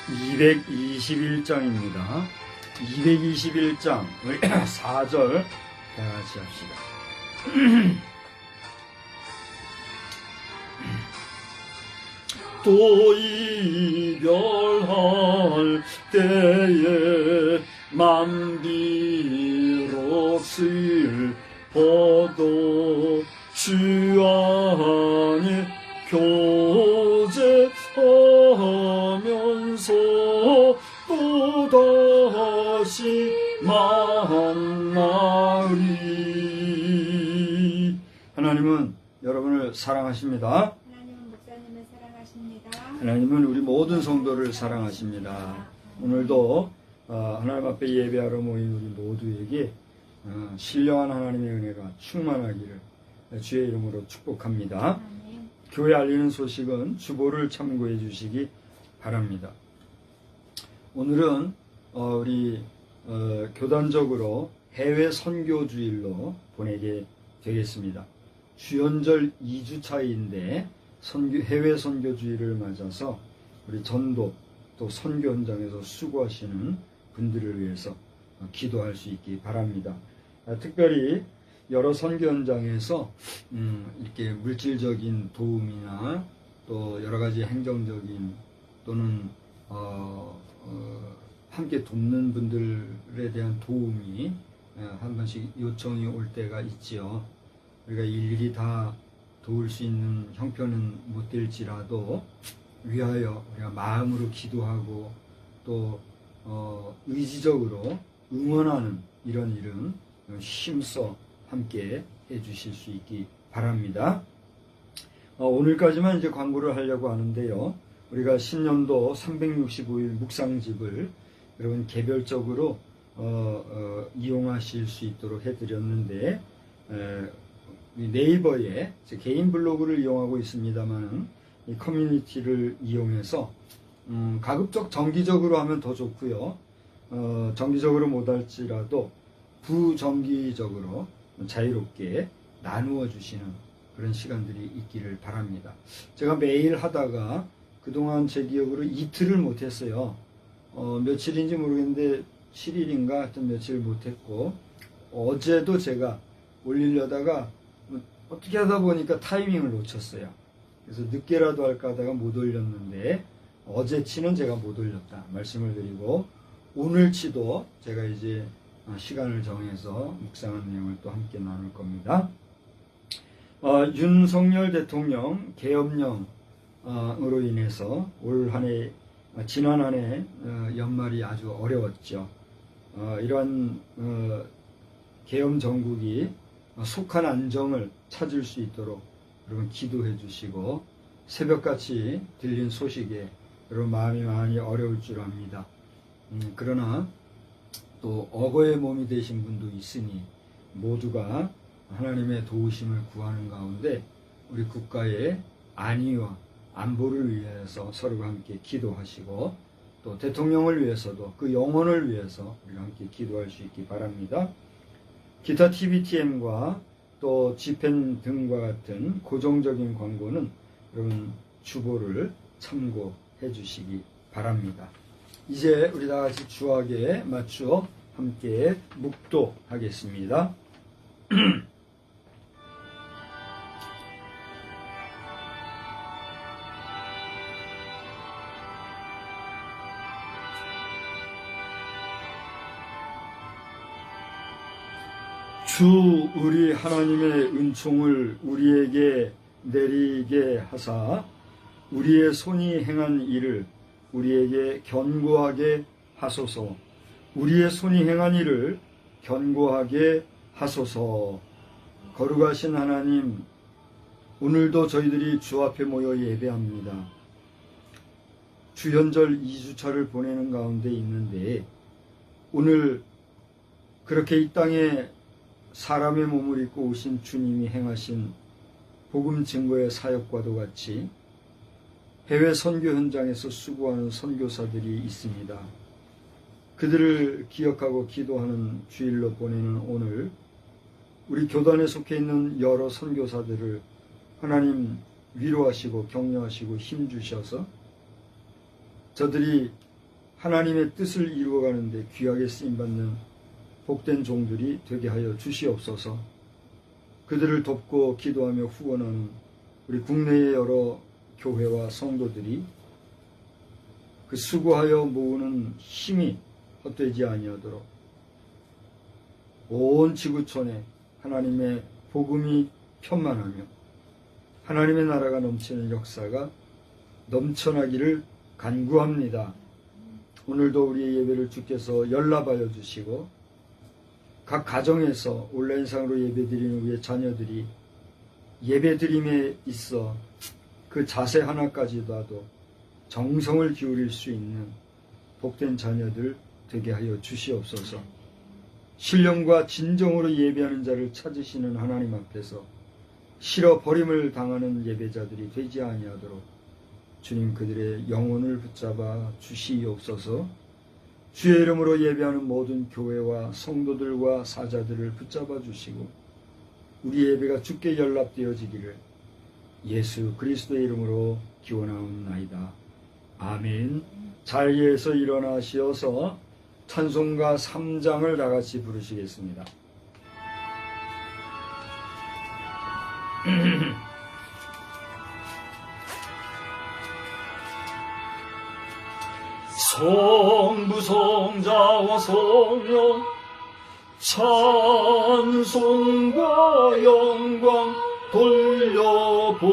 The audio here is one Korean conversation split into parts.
221장입니다. 221장 4절 다 같이 합시다. 또 이별할 때에 만비록 슬퍼도 주 안에 교제하면서 또다시 만나리. 하나님은 여러분을 사랑하십니다. 하나님은 목사님을 사랑하십니다. 하나님은 우리 모든 성도를 사랑하십니다. 오늘도 하나님 앞에 예배하러 모인 우리 모두에게 신령한 하나님의 은혜가 충만하기를 주의 이름으로 축복합니다. 아멘. 교회 알리는 소식은 주보를 참고해 주시기 바랍니다. 오늘은 우리 교단적으로 해외 선교주일로 보내게 되겠습니다. 주연절 2주차인데 해외 선교주일을 맞아서 우리 전도 또 선교 현장에서 수고하시는 분들을 위해서 기도할 수 있기 바랍니다. 특별히 여러 선교 현장에서 이렇게 물질적인 도움이나 또 여러 가지 행정적인 또는 함께 돕는 분들에 대한 도움이 한 번씩 요청이 올 때가 있지요. 우리가 일일이 다 도울 수 있는 형편은 못 될지라도 위하여 우리가 마음으로 기도하고 또 의지적으로 응원하는 이런 일은 힘써 함께 해주실 수 있기 바랍니다. 오늘까지만 이제 광고를 하려고 하는데요. 우리가 신년도 365일 묵상집을 여러분 개별적으로 이용하실 수 있도록 해드렸는데 네이버에 제 개인 블로그를 이용하고 있습니다만 이 커뮤니티를 이용해서 가급적 정기적으로 하면 더 좋고요. 정기적으로 못할지라도 부정기적으로 자유롭게 나누어 주시는 그런 시간들이 있기를 바랍니다. 제가 매일 하다가 그동안 제 기억으로 이틀을 못했어요. 며칠인지 모르겠는데 7일인가 하여튼 며칠 못했고 어제도 제가 올리려다가 어떻게 하다 보니까 타이밍을 놓쳤어요. 그래서 늦게라도 할까 하다가 못 올렸는데 어제치는 제가 못 올렸다 말씀을 드리고 오늘치도 제가 이제 시간을 정해서 묵상한 내용을 또 함께 나눌 겁니다. 윤석열 대통령 계엄령으로 인해서 올 한해 지난 한 해 연말이 아주 어려웠죠. 이러한 계엄 정국이 속한 안정을 찾을 수 있도록 여러분 기도해 주시고 새벽같이 들린 소식에 여러분 마음이 많이 어려울 줄 압니다. 그러나 또 억어의 몸이 되신 분도 있으니 모두가 하나님의 도우심을 구하는 가운데 우리 국가의 안위와 안보를 위해서 서로가 함께 기도하시고 또 대통령을 위해서도 그 영혼을 위해서 우리가 함께 기도할 수 있기 바랍니다. 기타 TVTM과 또 지펜 등과 같은 고정적인 광고는 여러분 주보를 참고해 주시기 바랍니다. 이제 우리 다 같이 주악에 맞추어 함께 묵도하겠습니다. 주 우리 하나님의 은총을 우리에게 내리게 하사 우리의 손이 행한 일을 우리에게 견고하게 하소서. 우리의 손이 행한 일을 견고하게 하소서. 거룩하신 하나님, 오늘도 저희들이 주 앞에 모여 예배합니다. 주연절 2주차를 보내는 가운데 있는데 오늘 그렇게 이 땅에 사람의 몸을 입고 오신 주님이 행하신 복음 증거의 사역과도 같이 해외 선교 현장에서 수고하는 선교사들이 있습니다. 그들을 기억하고 기도하는 주일로 보내는 오늘 우리 교단에 속해 있는 여러 선교사들을 하나님 위로하시고 격려하시고 힘주셔서 저들이 하나님의 뜻을 이루어가는데 귀하게 쓰임받는 복된 종들이 되게 하여 주시옵소서. 그들을 돕고 기도하며 후원하는 우리 국내의 여러 교회와 성도들이 그 수고하여 모으는 힘이 헛되지 아니하도록 온 지구촌에 하나님의 복음이 편만하며 하나님의 나라가 넘치는 역사가 넘쳐나기를 간구합니다. 오늘도 우리의 예배를 주께서 연락하여 주시고 각 가정에서 온라인상으로 예배드리는 우리의 자녀들이 예배드림에 있어 그 자세 하나까지도 정성을 기울일 수 있는 복된 자녀들 되게 하여 주시옵소서. 신령과 진정으로 예배하는 자를 찾으시는 하나님 앞에서 실어버림을 당하는 예배자들이 되지 아니하도록 주님 그들의 영혼을 붙잡아 주시옵소서. 주의 이름으로 예배하는 모든 교회와 성도들과 사자들을 붙잡아 주시고 우리 예배가 주께 연락되어지기를 예수 그리스도의 이름으로 기원하옵나이다. 아멘. 자리에서 일어나시어서 찬송가 3장을 다같이 부르시겠습니다. 성부 성자와 성령 찬송과 영광 돌려보내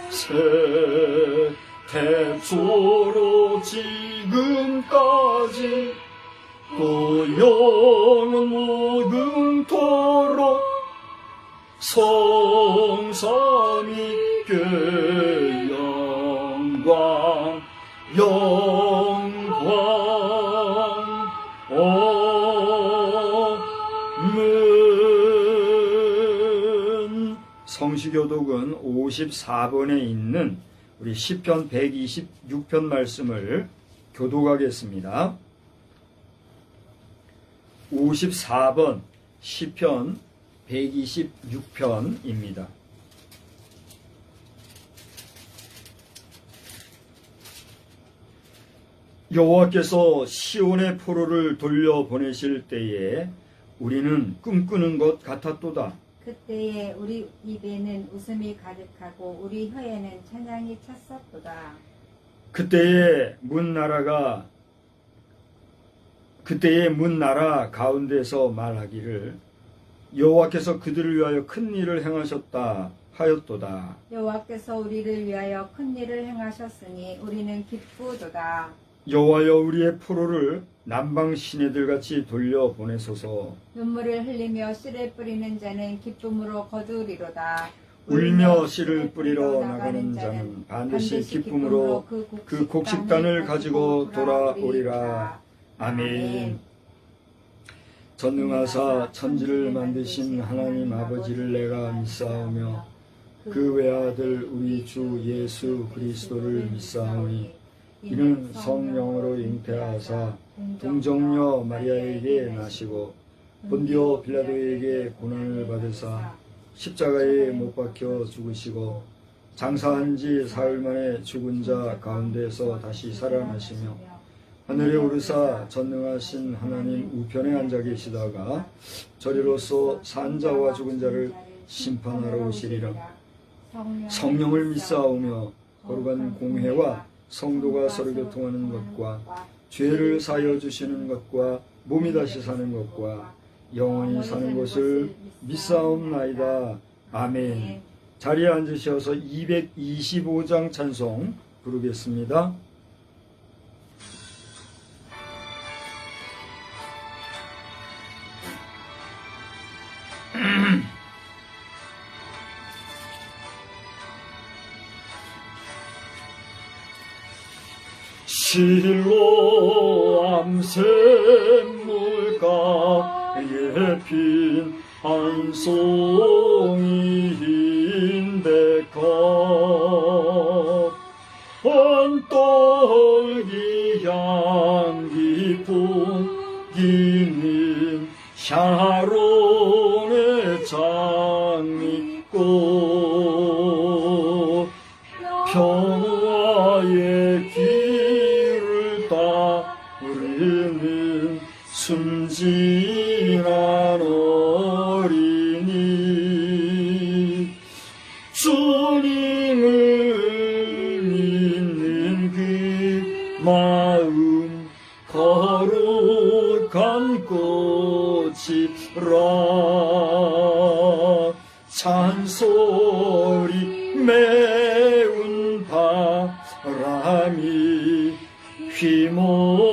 새 태초로 지금까지 또 영원 무궁토록 성삼위께 영광 아멘. 성시교독은 54번에 있는 우리 시편 126편 말씀을 교독하겠습니다. 54번 시편 126편입니다. 여호와께서 시온의 포로를 돌려보내실 때에 우리는 꿈꾸는 것 같았도다. 그때에 우리 입에는 웃음이 가득하고 우리 혀에는 찬양이 찼었도다. 그때의 문 나라 가운데서 말하기를 여호와께서 그들을 위하여 큰 일을 행하셨다 하였도다. 여호와께서 우리를 위하여 큰 일을 행하셨으니 우리는 기쁘도다. 여호와여 우리의 포로를 남방 시내들같이 돌려보내소서. 눈물을 흘리며 씨를 뿌리는 자는 기쁨으로 거두리로다. 울며 씨를 뿌리러 나가는 자는 반드시 기쁨으로 그 곡식단을 가지고 돌아오리라. 아멘. 전능하사 천지를 만드신 하나님 아버지를 내가 믿사오며 그 외아들 우리 주 예수 그리스도를 믿사오니 이는 성령으로 잉태하사 동정녀 마리아에게 나시고 본디오 빌라도에게 고난을 받으사 십자가에 못 박혀 죽으시고 장사한 지 사흘 만에 죽은 자 가운데서 다시 살아나시며 하늘에 오르사 전능하신 하나님 우편에 앉아 계시다가 저리로서 산 자와 죽은 자를 심판하러 오시리라. 성령을 믿사오며 거룩한 공회와 성도가 서로 교통하는 것과 죄를 사하여 주시는 것과 몸이 다시 사는 것과 영원히 사는 것을 믿사옵나이다. 아멘. 자리에 앉으셔서 225장 찬송 부르겠습니다. 실로암 샘물가에 핀 한 송이 흰 백합 언덕이 향기 풍기는 샤론의 장미꽃 평화의 길을 마음 거룩한 꽃이라 잔소리 매운 바람이 휘몰아쳐면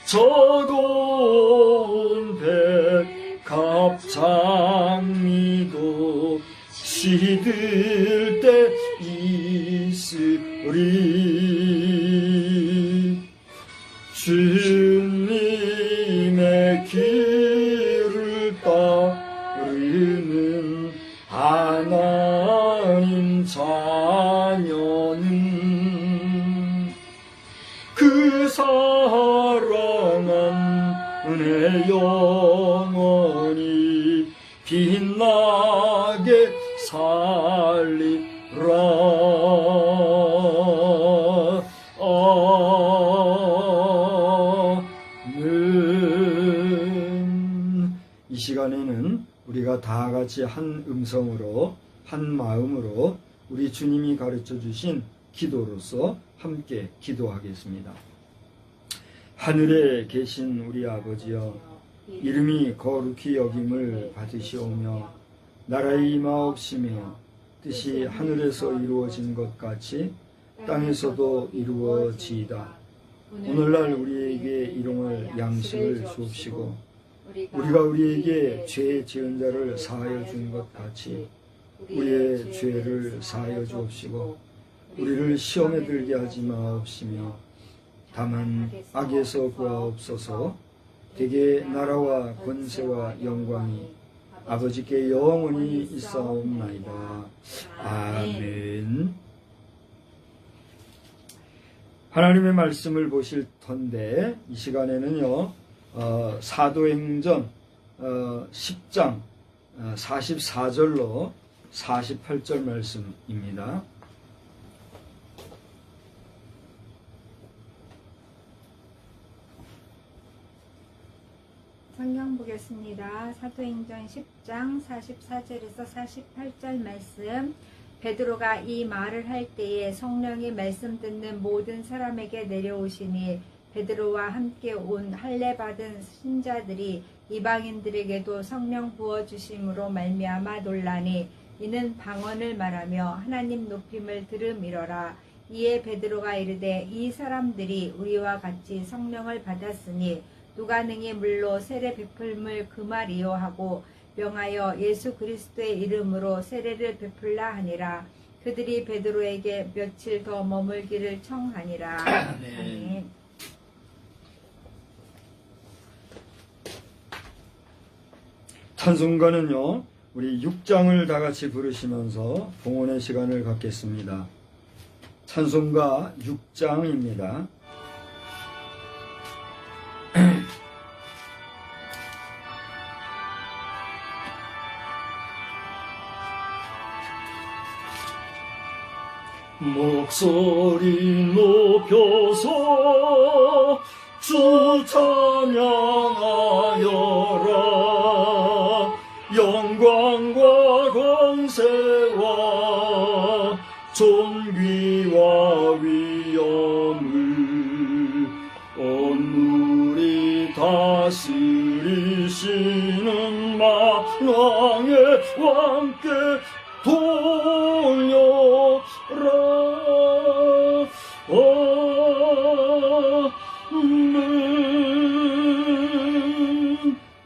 저고운 백합장미도 시들 때 있으리 주님의 길을 따르는 하나님 자녀는 그 사랑한 은혜 영원히 빛나게 살리라. 아멘. 이 시간에는 우리가 다 같이 한 음성으로 한 마음으로 우리 주님이 가르쳐 주신 기도로서 함께 기도하겠습니다. 하늘에 계신 우리 아버지여, 이름이 거룩히 여김을 받으시오며 나라의 임하옵시며 뜻이 하늘에서 이루어진 것 같이 땅에서도 이루어지이다. 오늘날 우리에게 일용할 양식을 주옵시고 우리가 우리에게 죄 지은 자를 사하여 준 것 같이 우리의 죄를 사하여 주옵시고 우리를 시험에 들게 하지 마옵시며 다만 악에서 구하옵소서. 대개 나라와 권세와 영광이 아버지께 영원히 있사옵나이다. 아멘. 하나님의 말씀을 보실 텐데 이 시간에는요 사도행전 10장 44절로 48절 말씀입니다. 성경 보겠습니다. 사도행전 10장 44절에서 48절 말씀. 베드로가 이 말을 할 때에 성령이 말씀 듣는 모든 사람에게 내려오시니 베드로와 함께 온 할례 받은 신자들이 이방인들에게도 성령 부어주심으로 말미암아 놀라니 이는 방언을 말하며 하나님 높임을 들음이러라. 이에 베드로가 이르되 이 사람들이 우리와 같이 성령을 받았으니 누가 능히 물로 세례 베풀물 그 말이요 하고 명하여 예수 그리스도의 이름으로 세례를 베풀라 하니라. 그들이 베드로에게 며칠 더 머물기를 청하니라. 아멘. 찬송가는요 우리 6장을 다 같이 부르시면서 봉헌의 시간을 갖겠습니다. 찬송가 6장입니다. 목소리 높여서 주 찬양하여라. 영광과 권세와 존귀와 위엄을 온물이 다스리시는 만왕의 왕께 돌려라. 아멘.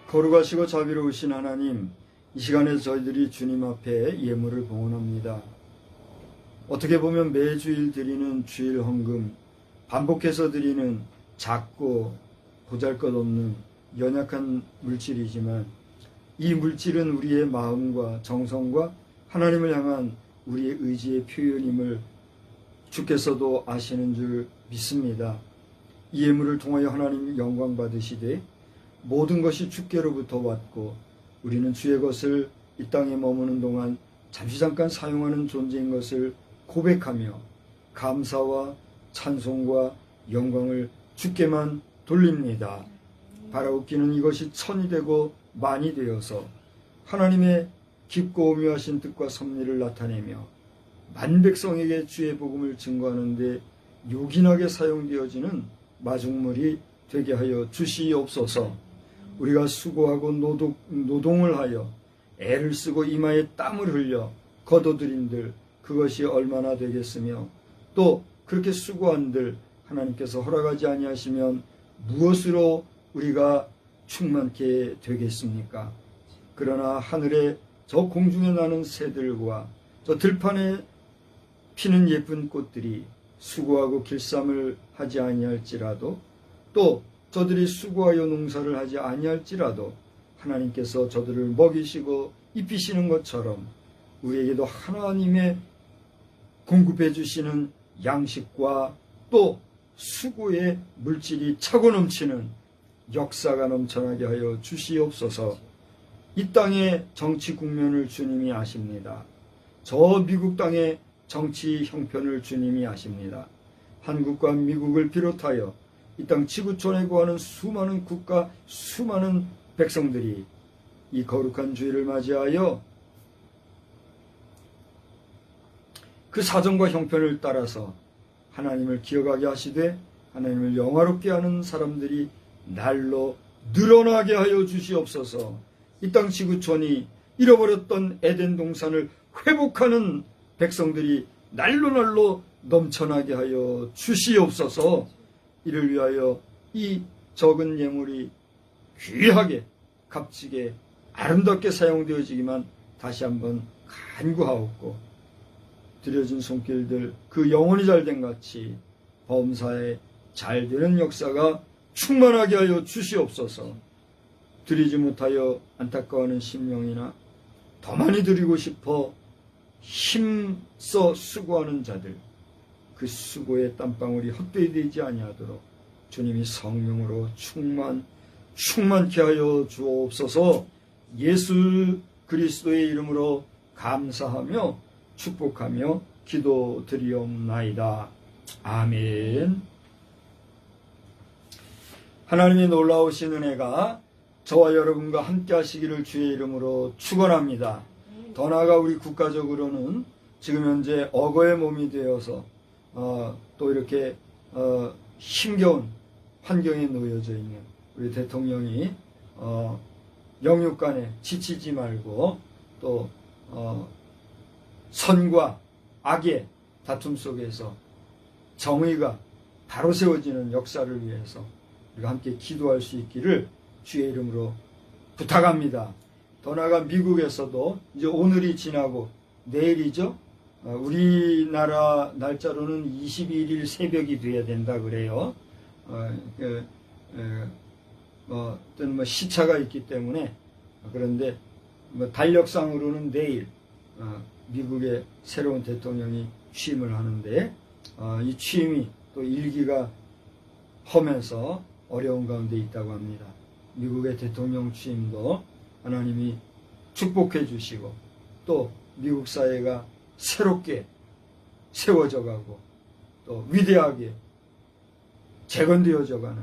거룩하시고 자비로우신 하나님, 이 시간에 저희들이 주님 앞에 예물을 봉헌합니다. 어떻게 보면 매주일 드리는 주일 헌금, 반복해서 드리는 작고 보잘것없는 연약한 물질이지만 이 물질은 우리의 마음과 정성과 하나님을 향한 우리의 의지의 표현임을 주께서도 아시는 줄 믿습니다. 이 예물을 통하여 하나님 영광 받으시되 모든 것이 주께로부터 왔고 우리는 주의 것을 이 땅에 머무는 동안 잠시 잠깐 사용하는 존재인 것을 고백하며 감사와 찬송과 영광을 주께만 돌립니다. 바라옵기는 이것이 천이 되고 만이 되어서 하나님의 깊고 오묘하신 뜻과 섭리를 나타내며 만백성에게 주의 복음을 증거하는 데 요긴하게 사용되어지는 마중물이 되게 하여 주시옵소서. 우리가 수고하고 노동을 하여 애를 쓰고 이마에 땀을 흘려 거둬들인들 그것이 얼마나 되겠으며, 또 그렇게 수고한들 하나님께서 허락하지 아니하시면 무엇으로 우리가 충만케 되겠습니까? 그러나 하늘에 저 공중에 나는 새들과 저 들판에 피는 예쁜 꽃들이 수고하고 길쌈을 하지 아니할지라도, 또 저들이 수고하여 농사를 하지 아니할지라도 하나님께서 저들을 먹이시고 입히시는 것처럼 우리에게도 하나님의 공급해 주시는 양식과 또 수고의 물질이 차고 넘치는 역사가 넘쳐나게 하여 주시옵소서. 이 땅의 정치 국면을 주님이 아십니다. 저 미국 땅의 정치 형편을 주님이 아십니다. 한국과 미국을 비롯하여 이 땅 지구촌에 거하는 수많은 국가, 수많은 백성들이 이 거룩한 주일을 맞이하여 그 사정과 형편을 따라서 하나님을 기억하게 하시되 하나님을 영화롭게 하는 사람들이 날로 늘어나게 하여 주시옵소서. 이 땅 지구촌이 잃어버렸던 에덴 동산을 회복하는 백성들이 날로 넘쳐나게 하여 주시옵소서. 이를 위하여 이 적은 예물이 귀하게 값지게 아름답게 사용되어지기만 다시 한번 간구하옵고, 드려진 손길들 그 영혼이 잘된 같이 범사에 잘되는 역사가 충만하게 하여 주시옵소서. 드리지 못하여 안타까워하는 심령이나 더 많이 드리고 싶어 힘써 수고하는 자들, 그 수고의 땀방울이 헛되이 되지 아니하도록 주님이 성령으로 충만케 하여 주옵소서. 예수 그리스도의 이름으로 감사하며 축복하며 기도드리옵나이다. 아멘. 하나님의 놀라우신 은혜가 저와 여러분과 함께 하시기를 주의 이름으로 축원합니다. 더 나아가 우리 국가적으로는 지금 현재 억어의 몸이 되어서 또 이렇게 힘겨운 환경에 놓여져 있는 우리 대통령이 영육간에 지치지 말고 또 선과 악의 다툼 속에서 정의가 바로 세워지는 역사를 위해서 우리가 함께 기도할 수 있기를 주의 이름으로 부탁합니다. 더 나아가 미국에서도 이제 오늘이 지나고 내일이죠. 우리나라 날짜로는 21일 새벽이 돼야 된다 그래요. 어떤 시차가 있기 때문에. 그런데 달력상으로는 내일 미국의 새로운 대통령이 취임을 하는데, 이 취임이 또 일기가 험해서 어려운 가운데 있다고 합니다. 미국의 대통령 취임도 하나님이 축복해 주시고 또 미국 사회가 새롭게 세워져 가고 또 위대하게 재건되어져 가는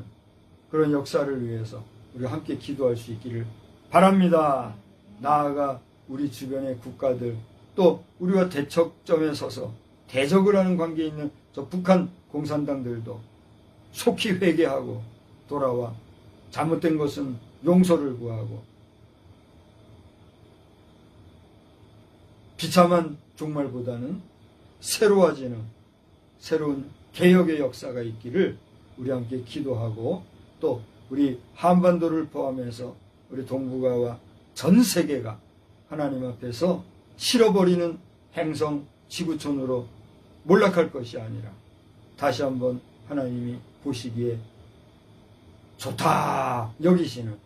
그런 역사를 위해서 우리가 함께 기도할 수 있기를 바랍니다. 나아가 우리 주변의 국가들, 또 우리와 대척점에 서서 대적을 하는 관계에 있는 저 북한 공산당들도 속히 회개하고 돌아와 잘못된 것은 용서를 구하고 비참한 종말보다는 새로워지는 새로운 개혁의 역사가 있기를 우리 함께 기도하고, 또 우리 한반도를 포함해서 우리 동북아와 전 세계가 하나님 앞에서 실어버리는 행성 지구촌으로 몰락할 것이 아니라 다시 한번 하나님이 보시기에 좋다 여기시는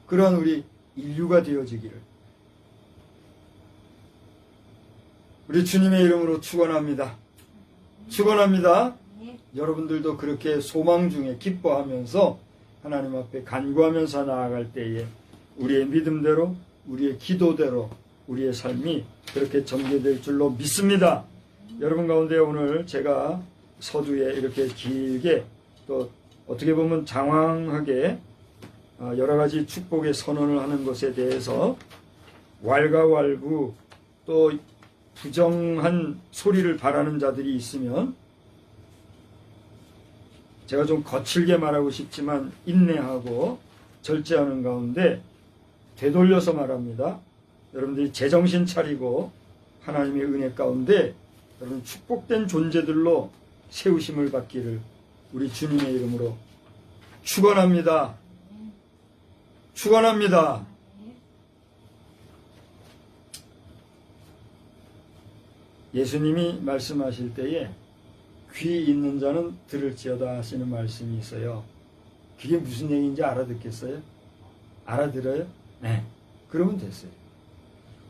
그러한 우리 인류가 되어지기를 우리 주님의 이름으로 축원합니다. 축원합니다. 여러분들도 그렇게 소망 중에 기뻐하면서 하나님 앞에 간구하면서 나아갈 때에 우리의 믿음대로, 우리의 기도대로 우리의 삶이 그렇게 전개될 줄로 믿습니다. 여러분 가운데 오늘 제가 서두에 이렇게 길게 또 어떻게 보면 장황하게 여러 가지 축복의 선언을 하는 것에 대해서 왈가왈부 또 부정한 소리를 바라는 자들이 있으면 제가 좀 거칠게 말하고 싶지만 인내하고 절제하는 가운데 되돌려서 말합니다. 여러분들이 제정신 차리고 하나님의 은혜 가운데 여러분 축복된 존재들로 세우심을 받기를 우리 주님의 이름으로 축원합니다. 축원합니다. 예수님이 말씀하실 때에 귀 있는 자는 들을지어다 하시는 말씀이 있어요. 그게 무슨 얘기인지 알아듣겠어요? 알아들어요? 네. 그러면 됐어요.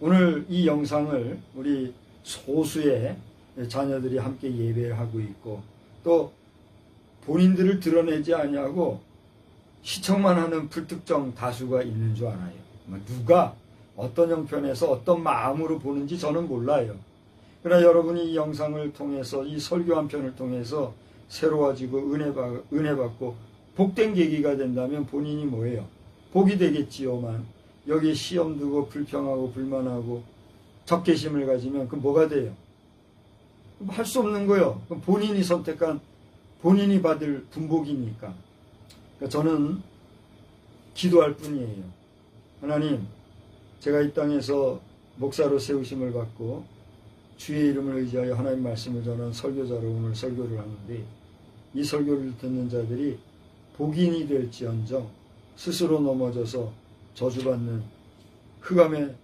오늘 이 영상을 우리 소수의 자녀들이 함께 예배를 하고 있고 또 본인들을 드러내지 아니하고 시청만 하는 불특정 다수가 있는 줄 알아요. 누가 어떤 형편에서 어떤 마음으로 보는지 저는 몰라요. 그러나 여러분이 이 영상을 통해서 이 설교 한 편을 통해서 새로워지고 은혜 받고 복된 계기가 된다면 본인이 뭐예요? 복이 되겠지요만 여기에 시험 두고 불평하고 불만하고 적개심을 가지면 그 뭐가 돼요? 할 수 없는 거예요. 본인이 선택한 본인이 받을 분복이니까. 그러니까 저는 기도할 뿐이에요. 하나님, 제가 이 땅에서 목사로 세우심을 받고 주의 이름을 의지하여 하나님 말씀을 전하는 설교자로 오늘 설교를 하는데 이 설교를 듣는 자들이 복인이 될지언정 스스로 넘어져서 저주받는 흑암의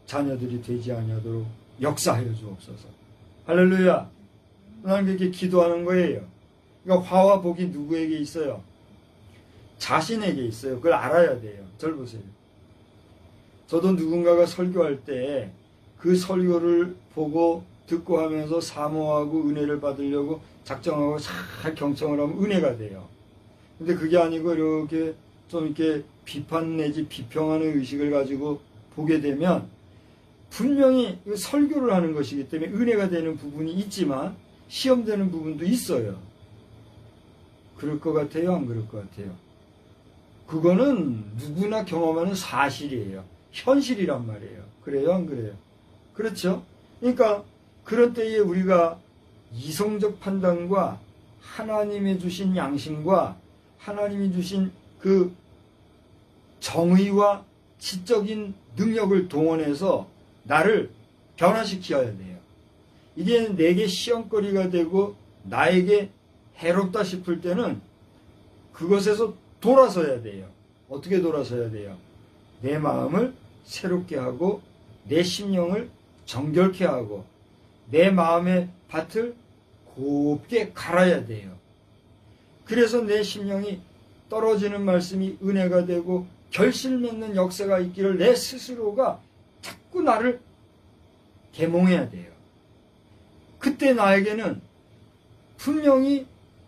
자녀들이 되지 아니하도록 역사하여 주옵소서. 할렐루야. 하나님께 기도하는 거예요. 그러니까 화와 복이 누구에게 있어요? 자신에게 있어요. 그걸 알아야 돼요. 절 보세요. 저도 누군가가 설교할 때 그 설교를 보고 듣고 하면서 사모하고 은혜를 받으려고 작정하고 잘 경청을 하면 은혜가 돼요. 근데 그게 아니고 이렇게 좀 이렇게 비판 내지 비평하는 의식을 가지고 보게 되면 분명히 설교를 하는 것이기 때문에 은혜가 되는 부분이 있지만 시험되는 부분도 있어요. 그럴 것 같아요? 안 그럴 것 같아요? 그거는 누구나 경험하는 사실이에요. 현실이란 말이에요. 그래요? 안 그래요? 그렇죠? 그러니까 그런 때에 우리가 이성적 판단과 하나님이 주신 양심과 하나님이 주신 그 정의와 지적인 능력을 동원해서 나를 변화시켜야 돼요. 이게 내게 시험거리가 되고 나에게 해롭다 싶을 때는 그것에서 돌아서야 돼요. 어떻게 돌아서야 돼요? 내 마음을 새롭게 하고 내 심령을 정결케 하고 내 마음의 밭을 곱게 갈아야 돼요. 그래서 내 심령이 떨어지는 말씀이 은혜가 되고 결실 맺는 역사가 있기를 내 스스로가 자꾸 나를 계몽해야 돼요. 그때 나에게는 분명히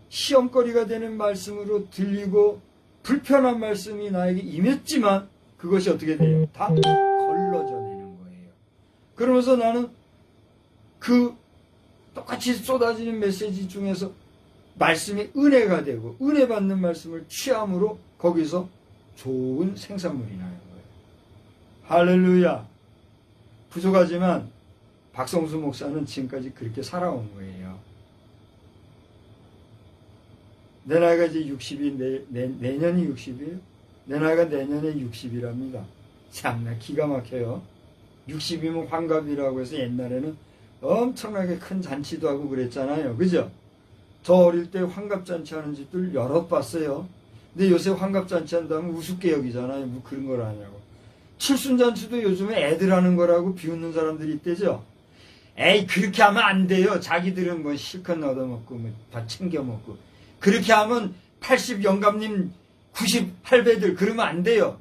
시험거리가 되는 말씀으로 들리고 불편한 말씀이 나에게 임했지만 그것이 어떻게 돼요? 다 걸러져내는 거예요. 그러면서 나는 그 똑같이 쏟아지는 메시지 중에서 말씀이 은혜가 되고 은혜 받는 말씀을 취함으로 거기서 좋은 생산물이 나는 거예요. 할렐루야. 부족하지만 박성수 목사는 지금까지 그렇게 살아온 거예요. 내 나이가 이제 60이 내년이 60이에요. 내 나이가 내년에 60이랍니다. 참나 기가 막혀요. 60이면 환갑이라고 해서 옛날에는 엄청나게 큰 잔치도 하고 그랬잖아요. 그죠? 저 어릴 때 환갑잔치 하는 집들 여럿 봤어요. 근데 요새 환갑잔치 한다면 우습게 여기잖아요. 뭐 그런 걸 하냐고. 칠순잔치도 요즘에 애들 하는 거라고 비웃는 사람들이 있대죠. 에이 그렇게 하면 안 돼요. 자기들은 뭐 실컷 얻어먹고 뭐 다 챙겨먹고 그렇게 하면 80 영감님 90 할배들 그러면 안 돼요.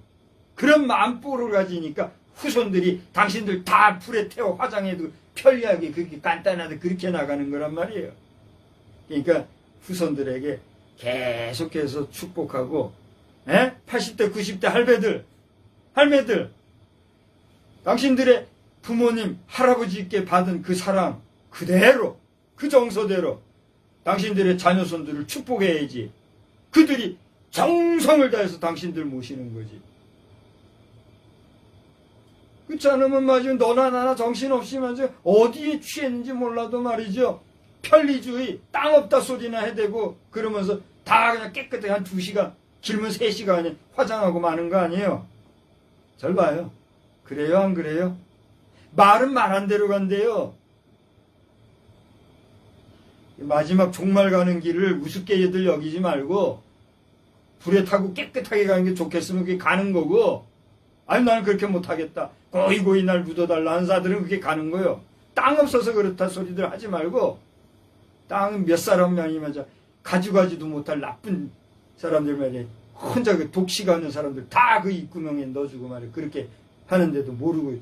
그런 마음보를 가지니까 후손들이 당신들 다 불에 태워 화장해도 편리하게 그렇게 간단하게 그렇게 나가는 거란 말이에요. 그러니까 후손들에게 계속해서 축복하고 80대 90대 할매들 당신들의 부모님 할아버지께 받은 그 사랑 그대로 그 정서대로 당신들의 자녀손들을 축복해야지. 그들이 정성을 다해서 당신들 모시는 거지. 그렇지 않으면 말이죠. 너나 나나 정신없이 말이죠. 어디에 취했는지 몰라도 말이죠. 편리주의, 땅 없다 소리나 해대고 그러면서 다 그냥 깨끗하게 한 2시간, 길면 3시간에 화장하고 마는 거 아니에요. 잘 봐요. 그래요, 안 그래요? 말은 말한 대로 간대요. 마지막 종말 가는 길을 우습게들 여기지 말고 불에 타고 깨끗하게 가는 게 좋겠으면 그게 가는 거고, 아니 나는 그렇게 못하겠다, 고이고이 날 묻어달라 하는 사람들은 그게 가는 거예요. 땅 없어서 그렇다 소리들 하지 말고, 땅은 몇 사람 명이 맞아 가져가지도 못할 나쁜 사람들 말이야. 혼자 그 독시가 하는 사람들 다 그 입구명에 넣어주고 말이야. 그렇게 하는데도 모르고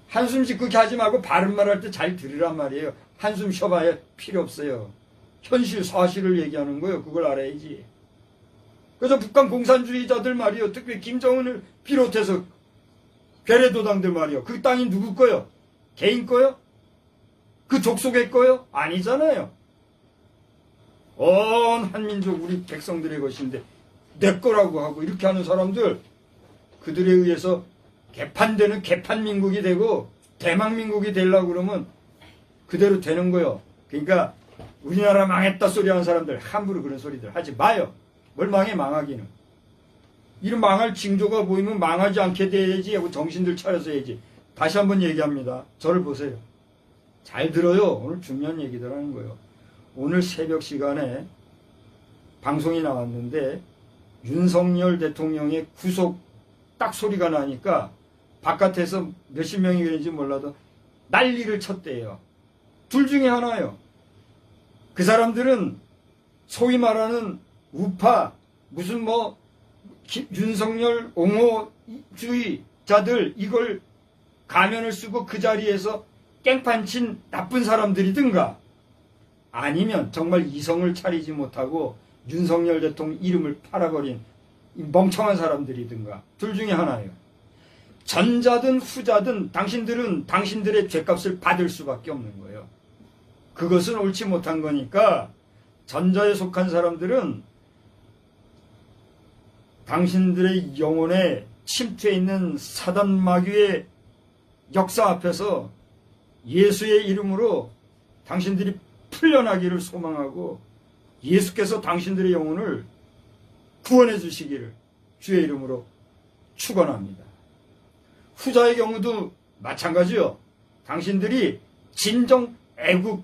한숨씩 그렇게 하지 말고 바른 말 할 때 잘 들으란 말이에요. 한숨 쉬어봐야 필요 없어요. 현실 사실을 얘기하는 거예요. 그걸 알아야지. 그래서 북한 공산주의자들 말이요, 특히 김정은을 비롯해서 괴뢰도당들 말이요, 그 땅이 누구 거요? 개인 거요? 그 족속의 거요? 아니잖아요. 온 한민족 우리 백성들의 것인데 내 거라고 하고 이렇게 하는 사람들, 그들에 의해서 개판되는 개판민국이 되고 대망민국이 되려고 그러면 그대로 되는 거요. 그러니까 우리나라 망했다 소리 하는 사람들 함부로 그런 소리들 하지 마요. 뭘 망해, 망하기는. 이런 망할 징조가 보이면 망하지 않게 돼야지 하고 정신들 차려서 해야지. 다시 한번 얘기합니다. 저를 보세요. 잘 들어요. 오늘 중요한 얘기들 하는 거예요. 오늘 새벽 시간에 방송이 나왔는데 윤석열 대통령의 구속 딱 소리가 나니까 바깥에서 몇십 명이 그런지 몰라도 난리를 쳤대요. 둘 중에 하나예요. 그 사람들은 소위 말하는 우파, 무슨 뭐 윤석열 옹호주의자들, 이걸 가면을 쓰고 그 자리에서 깽판친 나쁜 사람들이든가, 아니면 정말 이성을 차리지 못하고 윤석열 대통령 이름을 팔아버린 멍청한 사람들이든가, 둘 중에 하나예요. 전자든 후자든 당신들은 당신들의 죄값을 받을 수밖에 없는 거예요. 그것은 옳지 못한 거니까 전자에 속한 사람들은 당신들의 영혼에 침투해 있는 사단 마귀의 역사 앞에서 예수의 이름으로 당신들이 풀려나기를 소망하고 예수께서 당신들의 영혼을 구원해 주시기를 주의 이름으로 축원합니다. 후자의 경우도 마찬가지요. 당신들이 진정 애국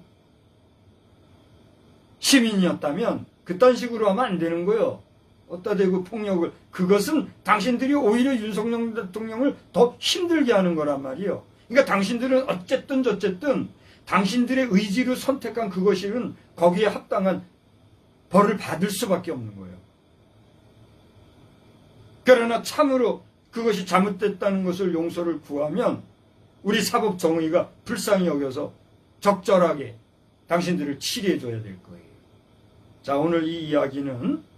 시민이었다면 그딴 식으로 하면 안 되는 거예요. 어디다 대고 폭력을, 그것은 당신들이 오히려 윤석열 대통령을 더 힘들게 하는 거란 말이에요. 그러니까 당신들은 어쨌든 저쨌든 당신들의 의지로 선택한 그것이는 거기에 합당한 벌을 받을 수밖에 없는 거예요. 그러나 참으로 그것이 잘못됐다는 것을 용서를 구하면 우리 사법 정의가 불쌍히 여겨서 적절하게 당신들을 치료해 줘야 될 거예요. 자, 오늘 이 이야기는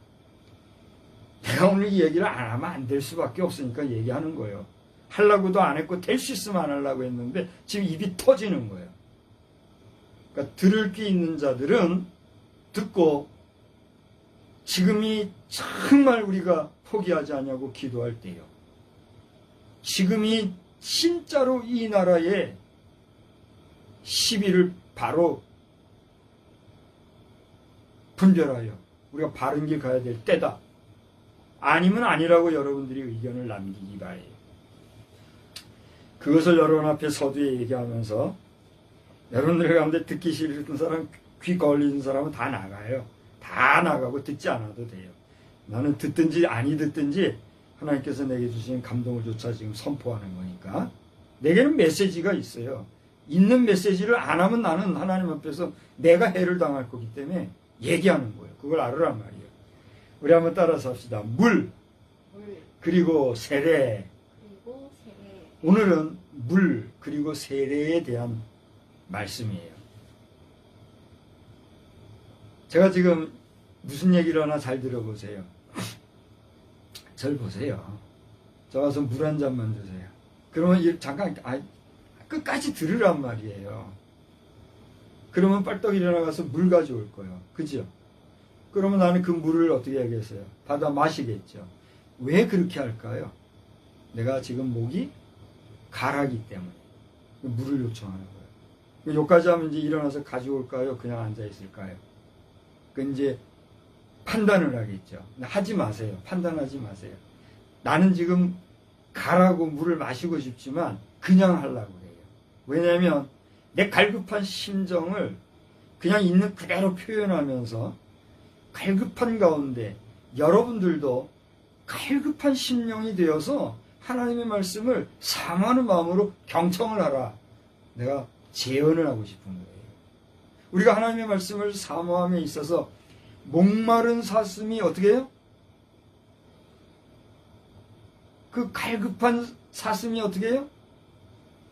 내가 오늘 이 얘기를 안 하면 안 될 수밖에 없으니까 얘기하는 거예요. 하려고도 안 했고 될 수 있으면 안 하려고 했는데 지금 입이 터지는 거예요. 그러니까 들을 게 있는 자들은 듣고 지금이 정말 우리가 포기하지 않냐고 기도할 때요. 지금이 진짜로 이 나라의 시비를 바로 분별하여 우리가 바른 길 가야 될 때다. 아니면 아니라고 여러분들이 의견을 남기기 바래요. 그것을 여러분 앞에 서두에 얘기하면서 여러분들 가운데 듣기 싫은 사람, 귀 걸리는 사람은 다 나가요. 다 나가고 듣지 않아도 돼요. 나는 듣든지 아니 듣든지 하나님께서 내게 주신 감동을 조차 지금 선포하는 거니까. 내게는 메시지가 있어요. 있는 메시지를 안 하면 나는 하나님 앞에서 내가 해를 당할 거기 때문에 얘기하는 거예요. 그걸 알으란 말이에요. 우리 한번 따라서 합시다. 물, 그리고 세례. 오늘은 물 그리고 세례에 대한 말씀이에요. 제가 지금 무슨 얘기를 하나 잘 들어보세요. 절 보세요. 저 가서 물 한 잔만 주세요. 그러면 잠깐 끝까지 들으란 말이에요. 그러면 빨떡 일어나가서 물 가져올 거예요. 그죠? 그러면 나는 그 물을 어떻게 하겠어요? 받아 마시겠죠. 왜 그렇게 할까요? 내가 지금 목이 가라기 때문에 물을 요청하는 거예요. 여기까지 하면 이제 일어나서 가져올까요? 그냥 앉아 있을까요? 그 이제 판단을 하겠죠. 하지 마세요. 판단하지 마세요. 나는 지금 가라고 물을 마시고 싶지만 그냥 하려고 해요. 왜냐하면 내 갈급한 심정을 그냥 있는 그대로 표현하면서 갈급한 가운데 여러분들도 갈급한 심령이 되어서 하나님의 말씀을 사모하는 마음으로 경청을 하라. 내가 제언을 하고 싶은 거예요. 우리가 하나님의 말씀을 사모함에 있어서 목마른 사슴이 어떻게 해요? 그 갈급한 사슴이 어떻게 해요?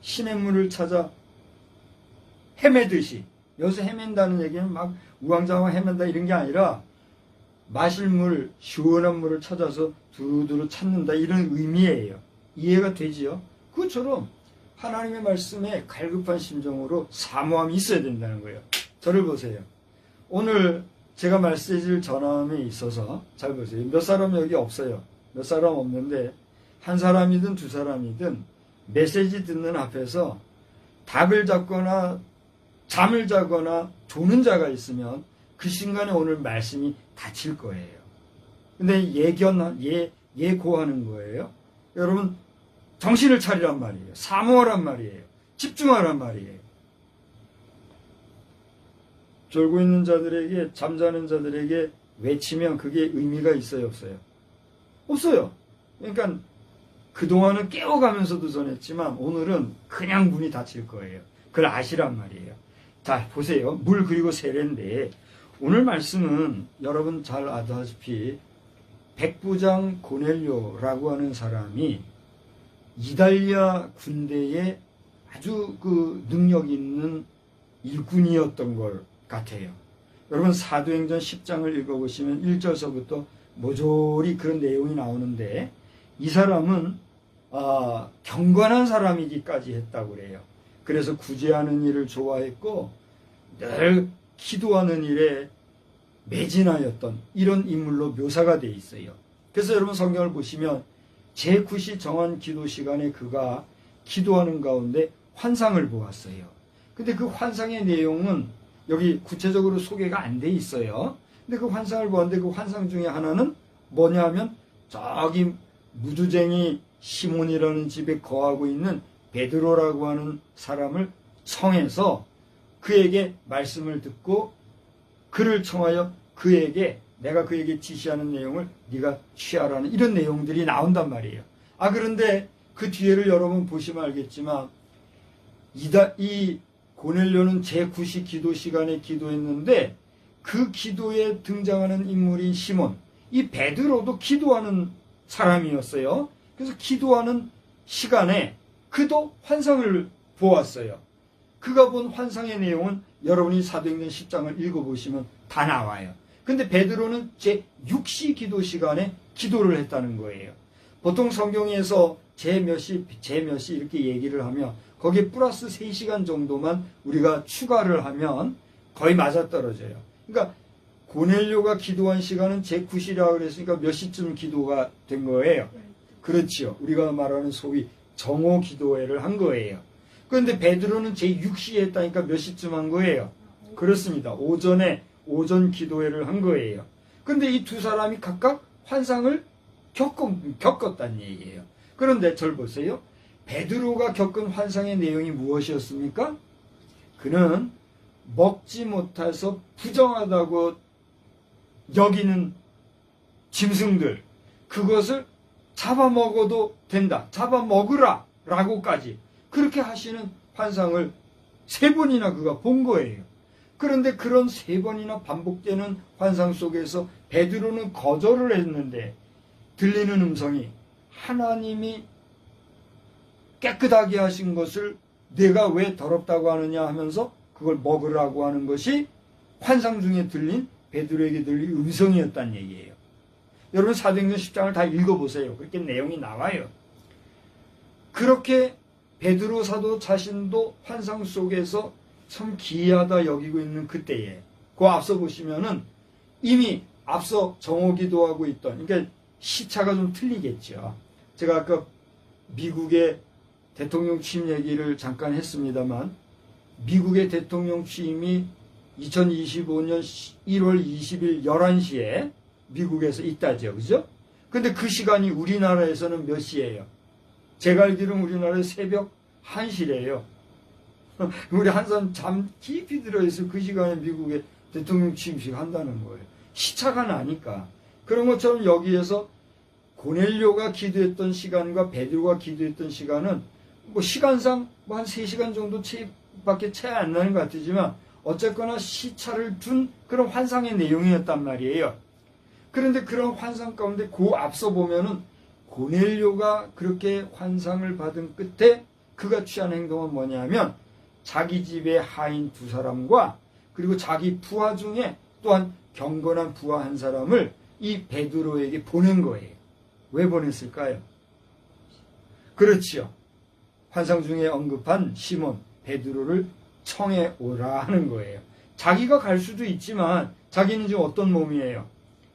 시냇물을 찾아 헤매듯이, 여기서 헤맨다는 얘기는 막 우왕좌왕 헤맨다 이런 게 아니라 마실 물, 시원한 물을 찾아서 두루두루 찾는다 이런 의미예요. 이해가 되지요? 그것처럼 하나님의 말씀에 갈급한 심정으로 사모함이 있어야 된다는 거예요. 저를 보세요. 오늘 제가 메시지를 전함에 있어서 잘 보세요. 몇 사람 여기 없어요. 몇 사람 없는데 한 사람이든 두 사람이든 메시지 듣는 앞에서 닭을 잡거나 잠을 자거나 조는 자가 있으면 그 순간에 오늘 말씀이 닫힐 거예요. 근데 예고하는 거예요. 여러분 정신을 차리란 말이에요. 사모하란 말이에요. 집중하란 말이에요. 졸고 있는 자들에게, 잠자는 자들에게 외치면 그게 의미가 있어요, 없어요? 없어요. 그러니까 그동안은 깨워가면서도 전했지만 오늘은 그냥 문이 닫힐 거예요. 그걸 아시란 말이에요. 자, 보세요. 물 그리고 세례인데 오늘 말씀은 여러분 잘 아다시피 백부장 고넬료라고 하는 사람이 이달리아 군대에 아주 그 능력 있는 일꾼이었던 것 같아요. 여러분 사도행전 10장을 읽어보시면 1절서부터 모조리 그런 내용이 나오는데 이 사람은 경건한 사람이기까지 했다고 그래요. 그래서 구제하는 일을 좋아했고 늘 기도하는 일에 매진하였던 이런 인물로 묘사가 되어 있어요. 그래서 여러분 성경을 보시면 제9시 정한 기도 시간에 그가 기도하는 가운데 환상을 보았어요. 근데 그 환상의 내용은 여기 구체적으로 소개가 안 돼 있어요. 근데 그 환상을 보았는데 그 환상 중에 하나는 뭐냐 하면 저기 무두쟁이 시몬이라는 집에 거하고 있는 베드로라고 하는 사람을 청해서 그에게 말씀을 듣고 그를 청하여 내가 그에게 지시하는 내용을 네가 취하라는 이런 내용들이 나온단 말이에요. 그런데 그 뒤에를 여러분 보시면 알겠지만 이 고넬료는 제9시 기도 시간에 기도했는데 그 기도에 등장하는 인물인 시몬, 이 베드로도 기도하는 사람이었어요. 그래서 기도하는 시간에 그도 환상을 보았어요. 그가 본 환상의 내용은 여러분이 사도행전 10장을 읽어보시면 다 나와요. 근데 베드로는 제6시 기도 시간에 기도를 했다는 거예요. 보통 성경에서 제 몇 시 이렇게 얘기를 하면 거기에 플러스 3시간 정도만 우리가 추가를 하면 거의 맞아떨어져요. 그러니까 고넬료가 기도한 시간은 제9시라고 그랬으니까 몇 시쯤 기도가 된 거예요? 그렇지요. 우리가 말하는 소위 정오 기도회를 한 거예요. 그런데 베드로는 제6시에 했다니까 몇 시쯤 한 거예요? 그렇습니다. 오전 기도회를 한 거예요. 그런데 이 두 사람이 각각 환상을 겪었다는 얘기예요. 그런데 절 보세요. 베드로가 겪은 환상의 내용이 무엇이었습니까? 그는 먹지 못해서 부정하다고 여기는 짐승들, 그것을 잡아먹어도 된다. 잡아먹으라 라고까지 그렇게 하시는 환상을 3번이나 그가 본 거예요. 그런데 그런 3번이나 반복되는 환상 속에서 베드로는 거절을 했는데 들리는 음성이 하나님이 깨끗하게 하신 것을 내가 왜 더럽다고 하느냐 하면서 그걸 먹으라고 하는 것이 환상 중에 들린 베드로에게 들린 음성이었다는 얘기예요. 여러분 사도행전 10장을 다 읽어보세요. 그렇게 내용이 나와요. 그렇게 베드로 사도 자신도 환상 속에서 참 기이하다 여기고 있는 그때에 그 앞서 보시면은 이미 앞서 정오 기도하고 있던, 그러니까 시차가 좀 틀리겠죠. 제가 아까 미국의 대통령 취임 얘기를 잠깐 했습니다만 미국의 대통령 취임이 2025년 1월 20일 11시에 미국에서 있다죠. 그죠? 근데 그 시간이 우리나라에서는 몇 시예요? 제가 알기로는 우리나라에 새벽 1시래요. 우리 한 사람 잠 깊이 들어있을 그 시간에 미국에 대통령 취임식 한다는 거예요. 시차가 나니까. 그런 것처럼 여기에서 고넬료가 기도했던 시간과 베드로가 기도했던 시간은 뭐 시간상 뭐 한 3시간 정도 밖에 차이 안 나는 것 같지만 어쨌거나 시차를 둔 그런 환상의 내용이었단 말이에요. 그런데 그런 환상 가운데 그 앞서 보면은 고넬료가 그렇게 환상을 받은 끝에 그가 취한 행동은 뭐냐면 자기 집의 하인 2사람과 그리고 자기 부하 중에 또한 경건한 부하 1사람을 이 베드로에게 보낸 거예요. 왜 보냈을까요? 그렇지요. 환상 중에 언급한 시몬 베드로를 청해 오라 하는 거예요. 자기가 갈 수도 있지만 자기는 지금 어떤 몸이에요?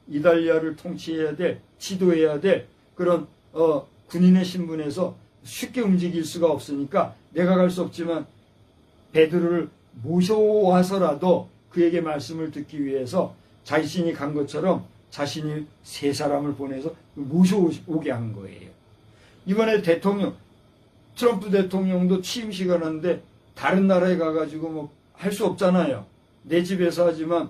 이달리아를 통치해야 될, 지도해야 될 그런 군인의 신분에서 쉽게 움직일 수가 없으니까 내가 갈 수 없지만 베드로를 모셔와서라도 그에게 말씀을 듣기 위해서 자신이 간 것처럼 자신이 3사람을 보내서 모셔오게 한 거예요. 이번에 트럼프 대통령도 취임식을 하는데 다른 나라에 가가지고 뭐 할 수 없잖아요. 내 집에서 하지만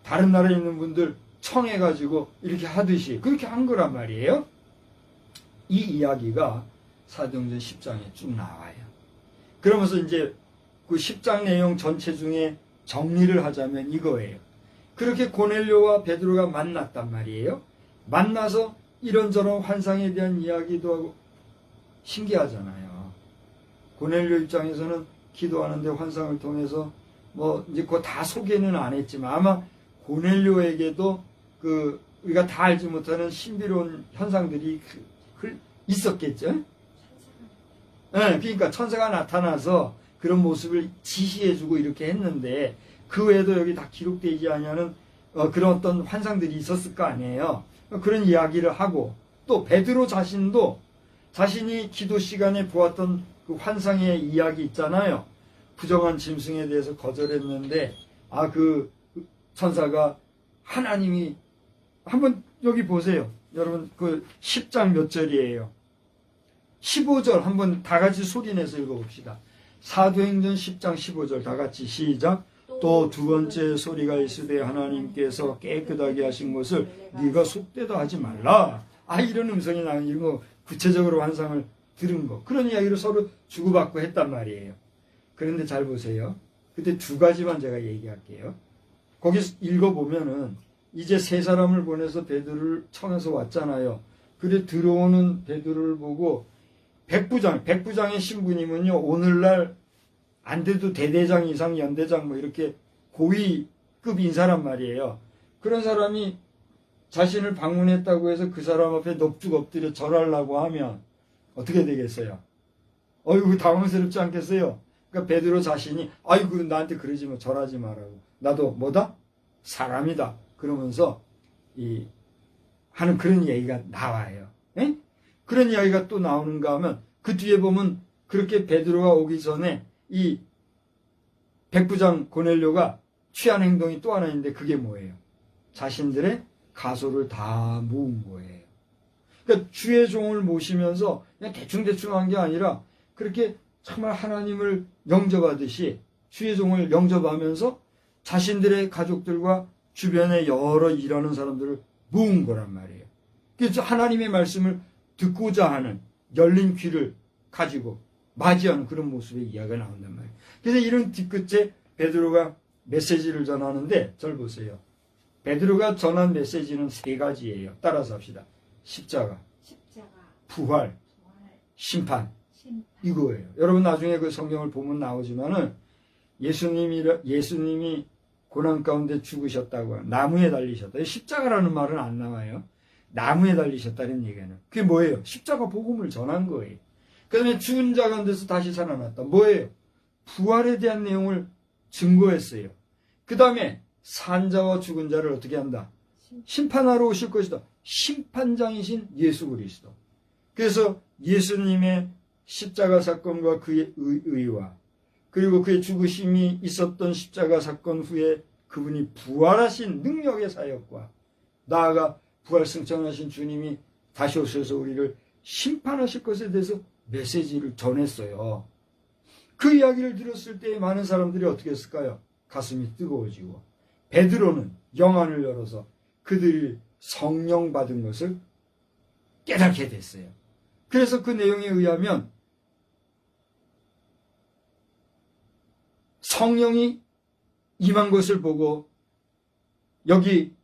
다른 나라에 있는 분들 청해가지고 이렇게 하듯이 그렇게 한 거란 말이에요. 이 이야기가 사도행전 10장에 쭉 나와요. 그러면서 이제 그 10장 내용 전체 중에 정리를 하자면 이거예요. 그렇게 고넬료와 베드로가 만났단 말이에요. 만나서 이런저런 환상에 대한 이야기도 하고 신기하잖아요. 고넬료 입장에서는 기도하는데 환상을 통해서 뭐 이제 그거 다 소개는 안 했지만 아마 고넬료에게도 그 우리가 다 알지 못하는 신비로운 현상들이 있었겠죠. 네, 그러니까 천사가 나타나서 그런 모습을 지시해주고 이렇게 했는데 그 외에도 여기 다 기록되지 않냐는 그런 어떤 환상들이 있었을 거 아니에요. 그런 이야기를 하고 또 베드로 자신도 자신이 기도 시간에 보았던 그 환상의 이야기 있잖아요. 부정한 짐승에 대해서 거절했는데 그 천사가 하나님이 한번 여기 보세요. 여러분 그 10장 몇 절이에요? 15절 한번 다 같이 소리내서 읽어봅시다. 사도행전 10장 15절 다 같이 시작. 또 2번째 소리가 있으되 하나님께서 깨끗하게 하신 것을 네가 속되다 하지 말라. 이런 음성이 나는 이런 거 구체적으로 환상을 들은 거. 그런 이야기를 서로 주고받고 했단 말이에요. 그런데 잘 보세요. 그때 2가지만 제가 얘기할게요. 거기 읽어보면은 이제 3사람을 보내서 베드로를 청해서 왔잖아요. 그래 들어오는 베드로를 보고 백부장의 신부님은요, 오늘날 안 돼도 대대장 이상 연대장 뭐 이렇게 고위급 인사란 말이에요. 그런 사람이 자신을 방문했다고 해서 그 사람 앞에 넙죽 엎드려 절하려고 하면 어떻게 되겠어요? 어이구 당황스럽지 않겠어요? 그러니까 베드로 자신이 아이고 나한테 그러지 마, 절하지 말라고. 나도 뭐다? 사람이다. 그러면서 하는 그런 얘기가 나와요. 에? 그런 이야기가 또 나오는가 하면 그 뒤에 보면 그렇게 베드로가 오기 전에 이 백부장 고넬료가 취한 행동이 또 하나 있는데 그게 뭐예요? 자신들의 가소를 다 모은 거예요. 그러니까 주의 종을 모시면서 그냥 대충대충 한 게 아니라 그렇게 정말 하나님을 영접하듯이 주의 종을 영접하면서 자신들의 가족들과 주변에 여러 일하는 사람들을 모은 거란 말이에요. 그래서 하나님의 말씀을 듣고자 하는 열린 귀를 가지고 맞이하는 그런 모습의 이야기가 나온단 말이에요. 그래서 이런 뒤끝에 베드로가 메시지를 전하는데 절 보세요. 베드로가 전한 메시지는 3가지예요. 따라서 합시다. 십자가, 부활, 심판. 이거예요. 여러분 나중에 그 성경을 보면 나오지만은 예수님이 고난 가운데 죽으셨다고 나무에 달리셨다. 십자가라는 말은 안 나와요. 나무에 달리셨다는 얘기는. 그게 뭐예요? 십자가 복음을 전한 거예요. 그 다음에 죽은 자 가운데서 다시 살아났다. 뭐예요? 부활에 대한 내용을 증거했어요. 그 다음에 산자와 죽은 자를 어떻게 한다? 심판하러 오실 것이다. 심판장이신 예수 그리스도. 그래서 예수님의 십자가 사건과 그의 의와 그리고 그의 죽으심이 있었던 십자가 사건 후에 그분이 부활하신 능력의 사역과 나아가 부활승천하신 주님이 다시 오셔서 우리를 심판하실 것에 대해서 메시지를 전했어요. 그 이야기를 들었을 때 많은 사람들이 어떻게 했을까요? 가슴이 뜨거워지고 베드로는 영안을 열어서 그들이 성령 받은 것을 깨닫게 됐어요. 그래서 그 내용에 의하면 성령이 임한 것을 보고 여기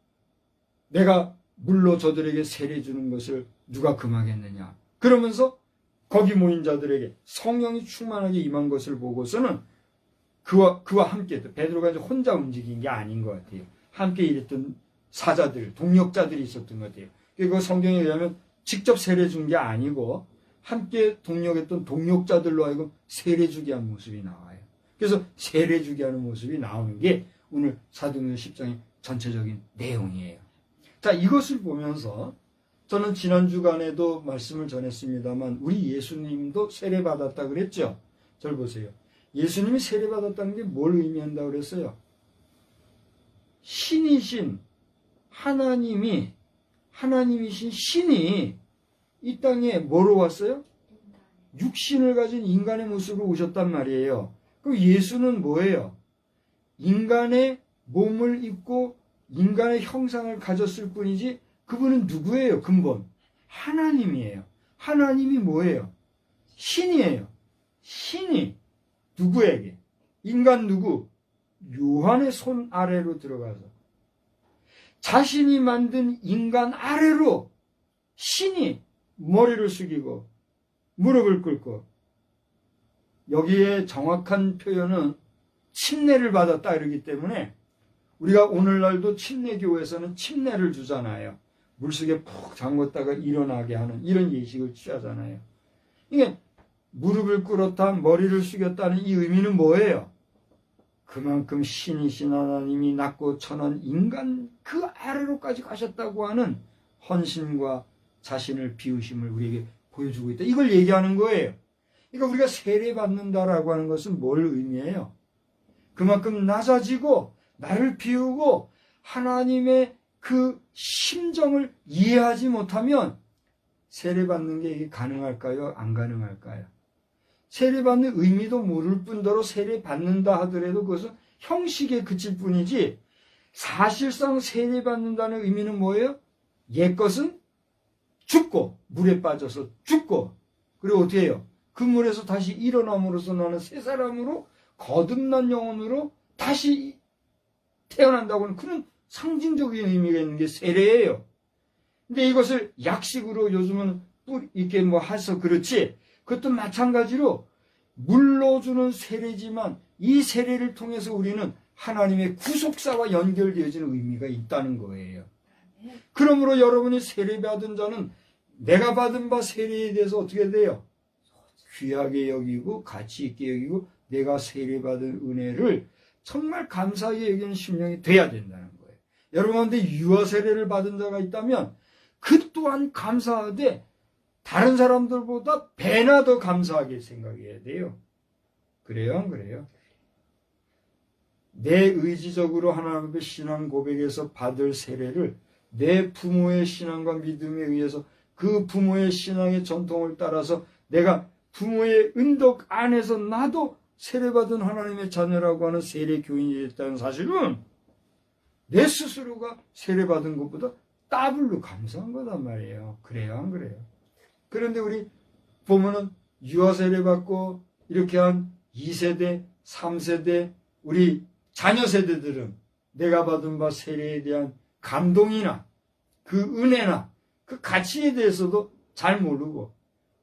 내가 물로 저들에게 세례 주는 것을 누가 금하겠느냐. 그러면서 거기 모인 자들에게 성령이 충만하게 임한 것을 보고서는 그와 함께 베드로가 이제 혼자 움직인 게 아닌 것 같아요. 함께 일했던 사자들, 동력자들이 있었던 것 같아요. 그리고 성경에 의하면 직접 세례 준 게 아니고 함께 동력했던 동력자들로 하여금 세례 주게 한 모습이 나와요. 그래서 세례 주게 하는 모습이 나오는 게 오늘 사도행전 10장의 전체적인 내용이에요. 자, 이것을 보면서 저는 지난 주간에도 말씀을 전했습니다만 우리 예수님도 세례 받았다 그랬죠. 절 보세요. 예수님이 세례 받았다는 게 뭘 의미한다고 그랬어요? 신이신 하나님이신 신이 이 땅에 뭐로 왔어요? 육신을 가진 인간의 모습으로 오셨단 말이에요. 그럼 예수는 뭐예요? 인간의 몸을 입고 인간의 형상을 가졌을 뿐이지 그분은 누구예요? 근본 하나님이에요. 하나님이 뭐예요? 신이에요. 신이 누구에게? 인간 누구? 요한의 손 아래로 들어가서 자신이 만든 인간 아래로 신이 머리를 숙이고 무릎을 꿇고, 여기에 정확한 표현은 침례를 받았다 이러기 때문에 우리가 오늘날도 침례교회에서는 침례를 주잖아요. 물속에 푹 잠궜다가 일어나게 하는 이런 예식을 취하잖아요. 이게 무릎을 꿇었다, 머리를 숙였다는 이 의미는 뭐예요? 그만큼 신이신 하나님이 낮고 천한 인간 그 아래로까지 가셨다고 하는 헌신과 자신을 비우심을 우리에게 보여주고 있다. 이걸 얘기하는 거예요. 그러니까 우리가 세례 받는다라고 하는 것은 뭘 의미해요? 그만큼 낮아지고 나를 비우고 하나님의 그 심정을 이해하지 못하면 세례 받는 게 이게 가능할까요? 안 가능할까요? 세례 받는 의미도 모를 뿐더러 세례 받는다 하더라도 그것은 형식에 그칠 뿐이지 사실상 세례 받는다는 의미는 뭐예요? 옛것은 죽고 물에 빠져서 죽고 그리고 어떻게 해요? 그 물에서 다시 일어남으로써 나는 새 사람으로 거듭난 영혼으로 다시 태어난다고 하는 그런 상징적인 의미가 있는 게 세례예요. 근데 이것을 약식으로 요즘은 이렇게 뭐 해서 그렇지, 그것도 마찬가지로 물로 주는 세례지만 이 세례를 통해서 우리는 하나님의 구속사와 연결되어지는 의미가 있다는 거예요. 그러므로 여러분이 세례받은 자는 내가 받은 바 세례에 대해서 어떻게 돼요? 귀하게 여기고 가치 있게 여기고 내가 세례받은 은혜를 정말 감사하게 여기는 심령이 돼야 된다는 거예요. 여러분 가운데 유아 세례를 받은 자가 있다면 그 또한 감사하되 다른 사람들보다 배나 더 감사하게 생각해야 돼요. 그래요? 안 그래요? 내 의지적으로 하나님 앞에 신앙 고백에서 받을 세례를 내 부모의 신앙과 믿음에 의해서 그 부모의 신앙의 전통을 따라서 내가 부모의 은덕 안에서 나도 세례받은 하나님의 자녀라고 하는 세례 교인이 됐다는 사실은 내 스스로가 세례받은 것보다 더블로 감사한 거단 말이에요. 그래요? 안 그래요? 그런데 우리 보면은 유아 세례 받고 이렇게 한 2세대, 3세대 우리 자녀 세대들은 내가 받은 바 세례에 대한 감동이나 그 은혜나 그 가치에 대해서도 잘 모르고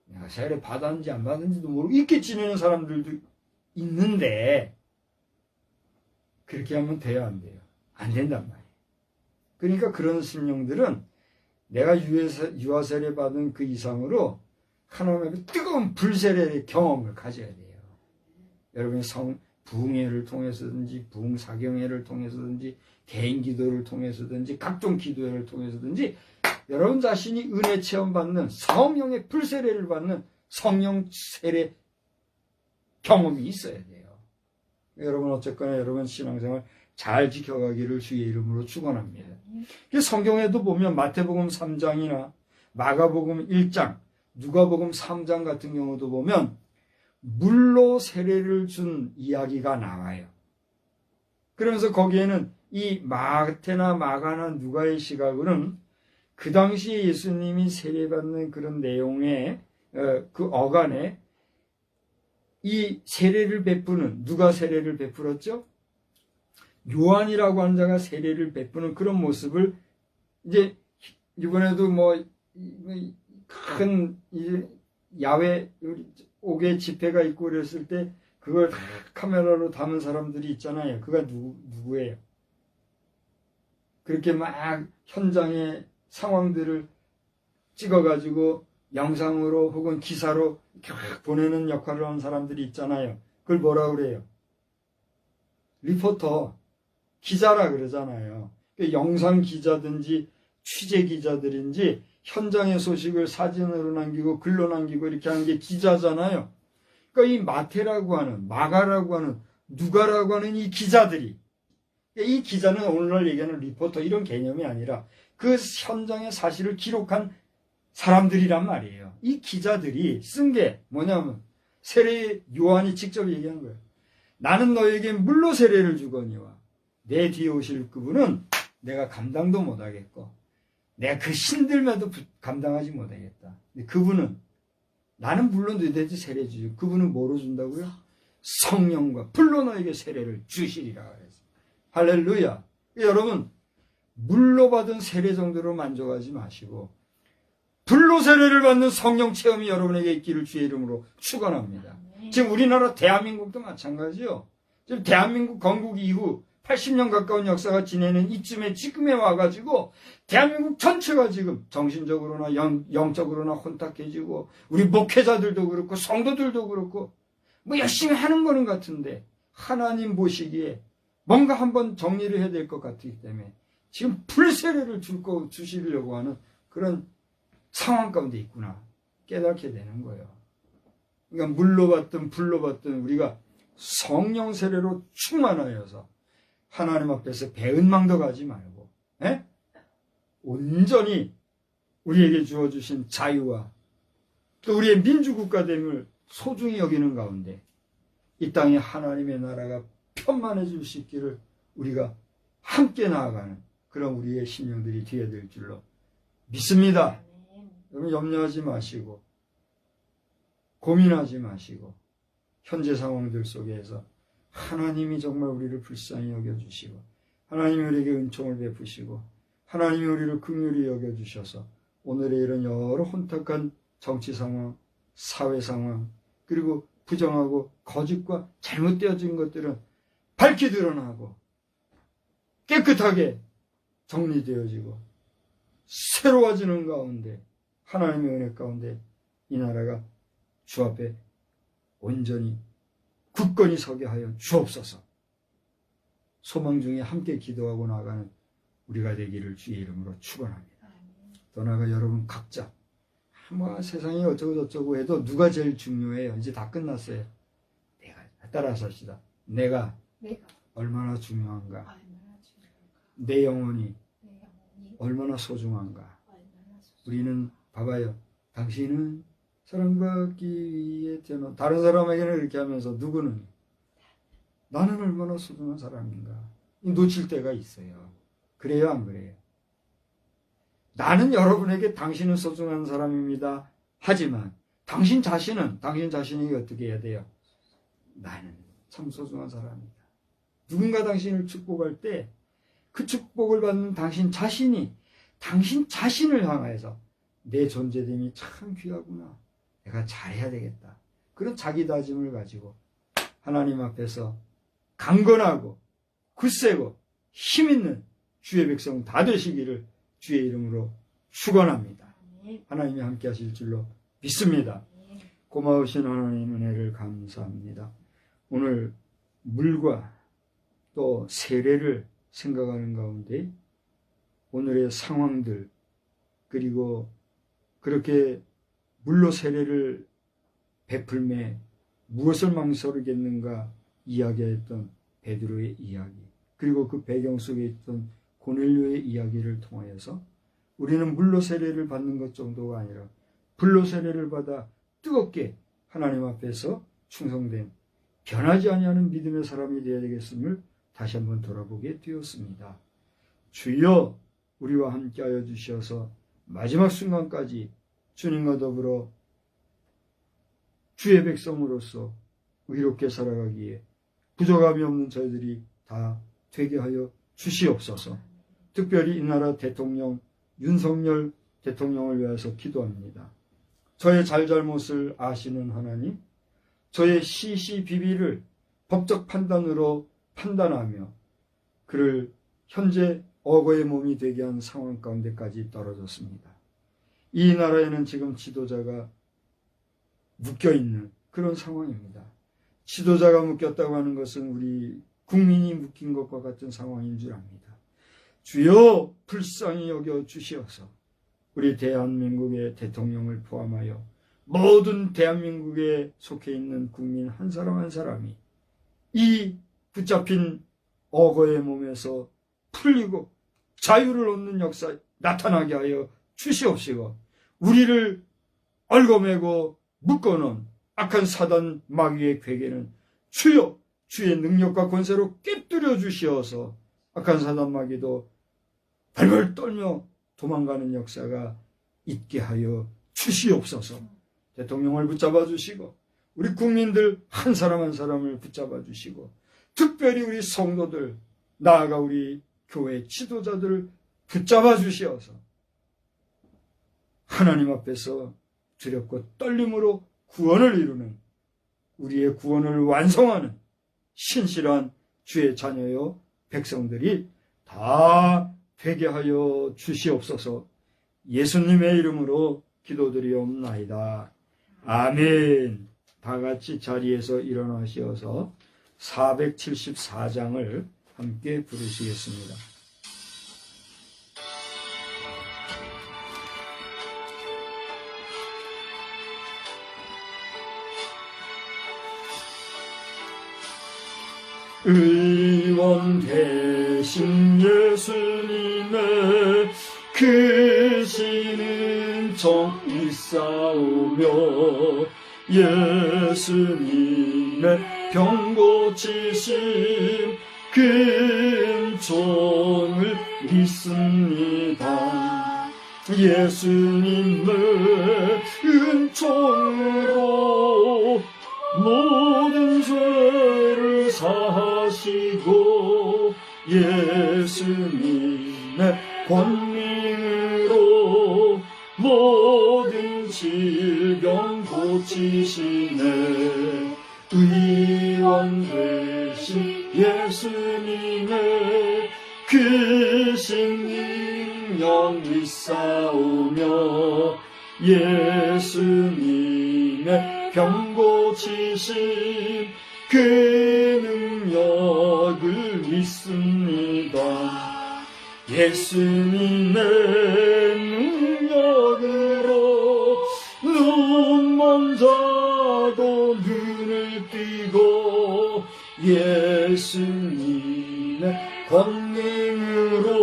내가 세례 받았는지 안 받았는지도 모르고 이렇게 지내는 사람들도 있는데 그렇게 하면 돼요? 안 돼요? 안 된단 말이에요. 그러니까 그런 심령들은 내가 유아 세례 받은 그 이상으로 하나님의 뜨거운 불세례의 경험을 가져야 돼요. 여러분이 부흥회를 통해서든지 부흥사경회를 통해서든지 개인 기도를 통해서든지 각종 기도회를 통해서든지 여러분 자신이 은혜 체험 받는 성령의 불세례를 받는 성령 세례 경험이 있어야 돼요. 여러분 어쨌거나 여러분 신앙생활 잘 지켜가기를 주의 이름으로 축원합니다. 성경에도 보면 마태복음 3장이나 마가복음 1장, 누가복음 3장 같은 경우도 보면 물로 세례를 준 이야기가 나와요. 그러면서 거기에는 이 마태나 마가나 누가의 시각으로는 그 당시에 예수님이 세례받는 그런 내용의 그 어간에 이 세례를 베푸는, 누가 세례를 베풀었죠? 요한이라고 하는 자가 세례를 베푸는 그런 모습을 이제 이번에도 큰 야외 옥외 집회가 있고 그랬을 때 그걸 카메라로 담은 사람들이 있잖아요. 그가 누구예요? 그렇게 막 현장의 상황들을 찍어가지고 영상으로 혹은 기사로 보내는 역할을 하는 사람들이 있잖아요. 그걸 뭐라 그래요? 리포터, 기자라 그러잖아요. 영상 기자든지 취재 기자들인지 현장의 소식을 사진으로 남기고 글로 남기고 이렇게 하는 게 기자잖아요. 그러니까 이 마태라고 하는, 마가라고 하는, 누가라고 하는 이 기자들이, 이 기자는 오늘날 얘기하는 리포터 이런 개념이 아니라 그 현장의 사실을 기록한 사람들이란 말이에요. 이 기자들이 쓴 게 뭐냐면 세례 요한이 직접 얘기한 거예요. 나는 너에게 물로 세례를 주거니와 내 뒤에 오실 그분은 내가 감당도 못하겠고 내가 그 신들매도 감당하지 못하겠다. 근데 그분은 나는 물론 너희들한테 세례 주죠. 그분은 뭐로 준다고요? 성령과 불로 너에게 세례를 주시리라 그랬어요. 할렐루야. 여러분 물로 받은 세례 정도로 만족하지 마시고 불로 세례를 받는 성령 체험이 여러분에게 있기를 주의 이름으로 축원합니다. 지금 우리나라 대한민국도 마찬가지요. 지금 대한민국 건국 이후 80년 가까운 역사가 지내는 이쯤에 지금에 와가지고 대한민국 전체가 지금 정신적으로나 영적으로나 혼탁해지고 우리 목회자들도 그렇고 성도들도 그렇고 열심히 하는 거는 같은데 하나님 보시기에 뭔가 한번 정리를 해야 될 것 같기 때문에 지금 불세례를 주시려고 하는 그런 상황 가운데 있구나 깨닫게 되는 거예요. 그러니까 물로 받든 불로 받든 우리가 성령 세례로 충만하여서 하나님 앞에서 배은망덕 하지 말고 온전히 우리에게 주어주신 자유와 또 우리의 민주국가됨을 소중히 여기는 가운데 이 땅에 하나님의 나라가 편만해질 수 있기를 우리가 함께 나아가는 그런 우리의 심령들이 되어야 될 줄로 믿습니다. 여러분 염려하지 마시고 고민하지 마시고 현재 상황들 속에서 하나님이 정말 우리를 불쌍히 여겨주시고 하나님이 우리에게 은총을 베푸시고 하나님이 우리를 긍휼히 여겨주셔서 오늘의 이런 여러 혼탁한 정치 상황, 사회 상황 그리고 부정하고 거짓과 잘못되어진 것들은 밝히 드러나고 깨끗하게 정리되어지고 새로워지는 가운데 하나님의 은혜 가운데 이 나라가 주 앞에 온전히 굳건히 서게 하여 주옵소서. 소망 중에 함께 기도하고 나가는 우리가 되기를 주의 이름으로 축원합니다. 더 나아가 여러분 각자 세상이 어쩌고 저쩌고 해도 누가 제일 중요해요? 이제 다 끝났어요. 내가 따라서 합시다. 내가 얼마나 중요한가? 내 영혼이 얼마나 소중한가? 우리는 봐봐요. 당신은 사랑받기 위해 태어나 다른 사람에게는 이렇게 하면서 누구는 나는 얼마나 소중한 사람인가 놓칠 때가 있어요. 그래요 안 그래요? 나는 여러분에게 당신은 소중한 사람입니다. 하지만 당신 자신이 어떻게 해야 돼요? 나는 참 소중한 사람이다. 누군가 당신을 축복할 때 그 축복을 받는 당신 자신이 당신 자신을 향해서 내 존재됨이 참 귀하구나. 내가 잘해야 되겠다. 그런 자기 다짐을 가지고 하나님 앞에서 강건하고 굳세고 힘있는 주의 백성 다 되시기를 주의 이름으로 축원합니다. 하나님이 함께 하실 줄로 믿습니다. 고마우신 하나님 은혜를 감사합니다. 오늘 물과 또 세례를 생각하는 가운데 오늘의 상황들 그리고 그렇게 물로 세례를 베풀매 무엇을 망설이겠는가 이야기했던 베드로의 이야기, 그리고 그 배경 속에 있던 고넬료의 이야기를 통하여서 우리는 물로 세례를 받는 것 정도가 아니라 불로 세례를 받아 뜨겁게 하나님 앞에서 충성된 변하지 아니하는 믿음의 사람이 되어야 되겠음을 다시 한번 돌아보게 되었습니다. 주여 우리와 함께하여 주시어서 마지막 순간까지 주님과 더불어 주의 백성으로서 의롭게 살아가기에 부족함이 없는 저희들이 다 되게 하여 주시옵소서. 특별히 이 나라 대통령 윤석열 대통령을 위해서 기도합니다. 저의 잘잘못을 아시는 하나님, 저의 시시비비를 법적 판단으로 판단하며 그를 현재 억어의 몸이 되게 한 상황 가운데까지 떨어졌습니다. 이 나라에는 지금 지도자가 묶여있는 그런 상황입니다. 지도자가 묶였다고 하는 것은 우리 국민이 묶인 것과 같은 상황인 줄 압니다. 주여 불쌍히 여겨 주시어서 우리 대한민국의 대통령을 포함하여 모든 대한민국에 속해 있는 국민 한 사람 한 사람이 이 붙잡힌 억어의 몸에서 풀리고 자유를 얻는 역사 나타나게 하여 주시옵시고, 우리를 얽어매고 묶어놓은 악한 사단 마귀의 괴계는 주여 주의 능력과 권세로 깨뜨려 주시어서 악한 사단 마귀도 발발 떨며 도망가는 역사가 있게 하여 주시옵소서. 대통령을 붙잡아 주시고 우리 국민들 한 사람 한 사람을 붙잡아 주시고 특별히 우리 성도들, 나아가 우리 교회 지도자들을 붙잡아 주시어서 하나님 앞에서 두렵고 떨림으로 구원을 이루는, 우리의 구원을 완성하는 신실한 주의 자녀요 백성들이 다 되게 하여 주시옵소서. 예수님의 이름으로 기도드리옵나이다. 아멘. 다 같이 자리에서 일어나시어서 474장을 함께 부르시겠습니다. 의원 되신 예수님의 크시는 정이 싸우며 예수님의 병 고치심 큰 종을 믿습니다. 예수님의 은총으로 모든 죄를 사하시고 예수님의 권능으로 모든 질병 고치시네. 의원 되신 예수님의 크신 능력 믿사오며 예수님의 병 고치신 그 능력을 믿습니다. 예수님의 능력으로 눈먼 자도 눈을 뜨고 예수님의 권능으로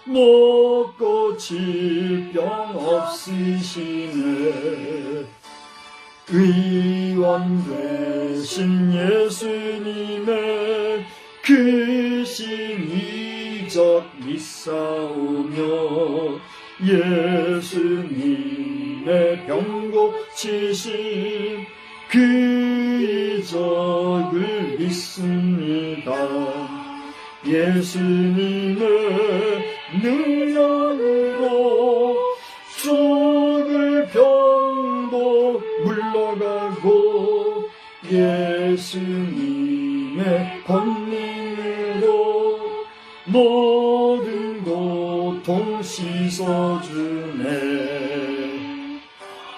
먹고 질병 없으시네. 의원 되신 예수님의 크신 이적 믿사오며 예수님의 병 고치신 그 이적을 믿습니다. 예수님의 능력으로 죽을 병도 물러가고 예수님의 권능으로 모든 고통 씻어주네.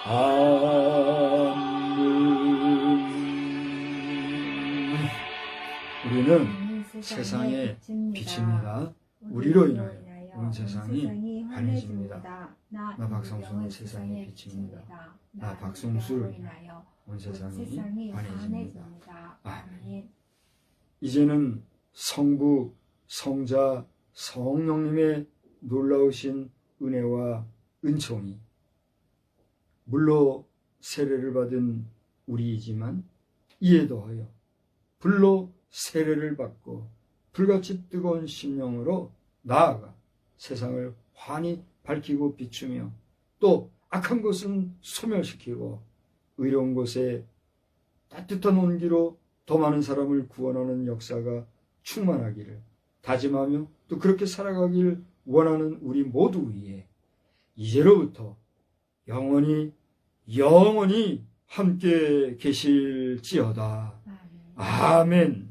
아멘. 우리는 세상의 빛입니다. 우리로 인하여 온 세상이 환해집니다. 나 박성수는 세상의 빛입니다. 나 박성수로 인하여 온 세상이 환해집니다. 아멘. 이제는 성부, 성자, 성령님의 놀라우신 은혜와 은총이 물로 세례를 받은 우리이지만 이에 더하여 불로 세례를 받고 불같이 뜨거운 심령으로 나아가 세상을 환히 밝히고 비추며 또 악한 것은 소멸시키고 의로운 곳에 따뜻한 온기로 더 많은 사람을 구원하는 역사가 충만하기를 다짐하며 또 그렇게 살아가길 원하는 우리 모두 위에 이제로부터 영원히 함께 계실지어다. 아멘.